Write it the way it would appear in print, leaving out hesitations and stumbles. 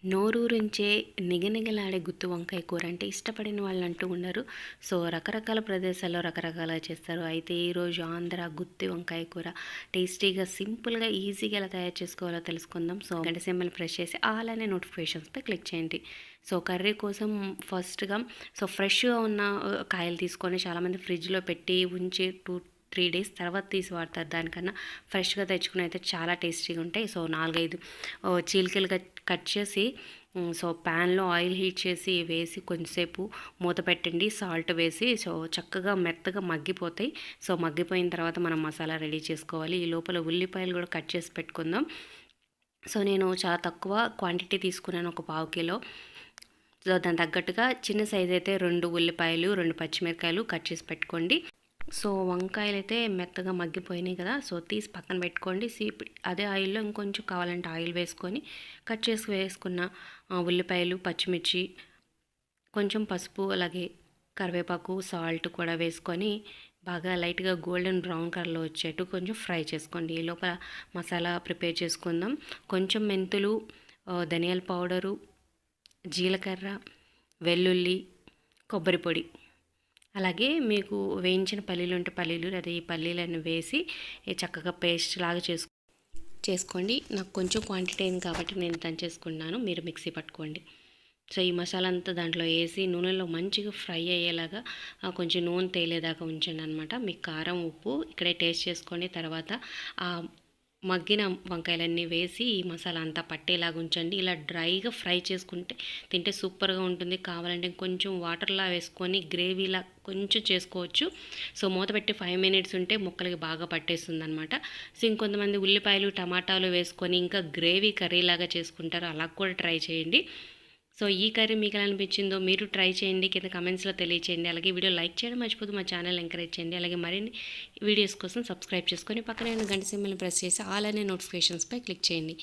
నోరూరించే నిగనిగలాడే గుత్తి వంకాయ కూర అంటే ఇష్టపడిన వాళ్ళు అంటూ ఉండరు. సో రకరకాల ప్రదేశాల్లో రకరకాలుగా చేస్తారు. అయితే ఈరోజు ఆంధ్ర గుత్తి వంకాయ కూర టేస్టీగా, సింపుల్గా, ఈజీగా ఎలా తయారు చేసుకోవాలో తెలుసుకుందాం. సో గంట సింబల్ ప్రెస్ చేసి అలానే నోటిఫికేషన్స్పై క్లిక్ చేయండి. సో కర్రీ కోసం ఫస్ట్గా ఫ్రెష్గా ఉన్న కాయలు తీసుకొని, చాలామంది ఫ్రిడ్జ్లో పెట్టి ఉంచి 2-3 డేస్ తర్వాత తీసి వాడతారు. దానికన్నా ఫ్రెష్గా తెచ్చుకుని అయితే చాలా టేస్టీగా ఉంటాయి. సో 4-5 చీలికలుగా కట్ చేసి ప్యాన్లో ఆయిల్ హీట్ చేసి వేసి కొంచెంసేపు మూత పెట్టండి, సాల్ట్ వేసి. చక్కగా మెత్తగా మగ్గిపోతాయి. మగ్గిపోయిన తర్వాత మనం మసాలా రెడీ చేసుకోవాలి. ఈ లోపల ఉల్లిపాయలు కూడా కట్ చేసి పెట్టుకుందాం. నేను చాలా తక్కువ క్వాంటిటీ తీసుకున్నాను, ఒక 1/2 కిలో. దానికి తగ్గట్టుగా చిన్న సైజ్ అయితే 2 ఉల్లిపాయలు, 2 పచ్చిమిరకాయలు కట్ చేసి పెట్టుకోండి. వంకాయలు అయితే మెత్తగా మగ్గిపోయినాయి కదా. తీసి పక్కన పెట్టుకోండి. అదే ఆయిల్లో ఇంకొంచెం కావాలంటే ఆయిల్ వేసుకొని కట్ చేసి వేసుకున్న ఉల్లిపాయలు, పచ్చిమిర్చి, కొంచెం పసుపు, అలాగే కరివేపాకు, సాల్ట్ కూడా వేసుకొని బాగా లైట్గా గోల్డెన్ బ్రౌన్ కలర్లో వచ్చేట్టు కొంచెం ఫ్రై చేసుకోండి. ఈ లోపల మసాలా ప్రిపేర్ చేసుకుందాం. కొంచెం మెంతులు, ధనియాల పౌడరు, జీలకర్ర, వెల్లుల్లి, కొబ్బరి పొడి, అలాగే మీకు వేయించిన పల్లీలు ఉంటే పల్లీలు, లేదా ఈ పల్లీలను వేసి చక్కగా పేస్ట్ లాగా చేసుకోండి. నాకు కొంచెం క్వాంటిటీ అయింది కాబట్టి నేను దంచేసుకున్నాను, మీరు మిక్సీ పట్టుకోండి. ఈ మసాలా అంతా దాంట్లో వేసి నూనెలో మంచిగా ఫ్రై అయ్యేలాగా కొంచెం నూనె తేలేదాకా ఉంచండి అనమాట. మీకు కారం, ఉప్పు ఇక్కడే టేస్ట్ చేసుకోండి. తర్వాత మగ్గిన వంకాయలన్నీ వేసి ఈ మసాలా అంతా పట్టేలాగా ఉంచండి. ఇలా డ్రైగా ఫ్రై చేసుకుంటే తింటే సూపర్గా ఉంటుంది. కావాలంటే కొంచెం వాటర్లా వేసుకొని గ్రేవీలా కొంచెం చేసుకోవచ్చు. మూత పెట్టి 5 మినిట్స్ ఉంటే ముక్కలకి బాగా పట్టేస్తుంది అనమాట. ఇంకొంతమంది ఉల్లిపాయలు, టమాటాలు వేసుకొని ఇంకా గ్రేవీ కర్రీలాగా చేసుకుంటారు, అలా కూడా ట్రై చేయండి. ఈ కర్రీ మీకు ఎలా అనిపించిందో మీరు ట్రై చేయండి, కింద కమెంట్స్లో తెలియచేయండి. అలాగే వీడియో లైక్ చేయడం మర్చిపోదు, మా ఛానల్ ఎంకరేజ్ చేయండి. అలాగే మరిన్ని వీడియోస్ కోసం సబ్స్క్రైబ్ చేసుకొని పక్కనే ఉన్న గంట సింబల్ని ప్రెస్ చేసి ఆల్ అనే నోటిఫికేషన్స్పై క్లిక్ చేయండి.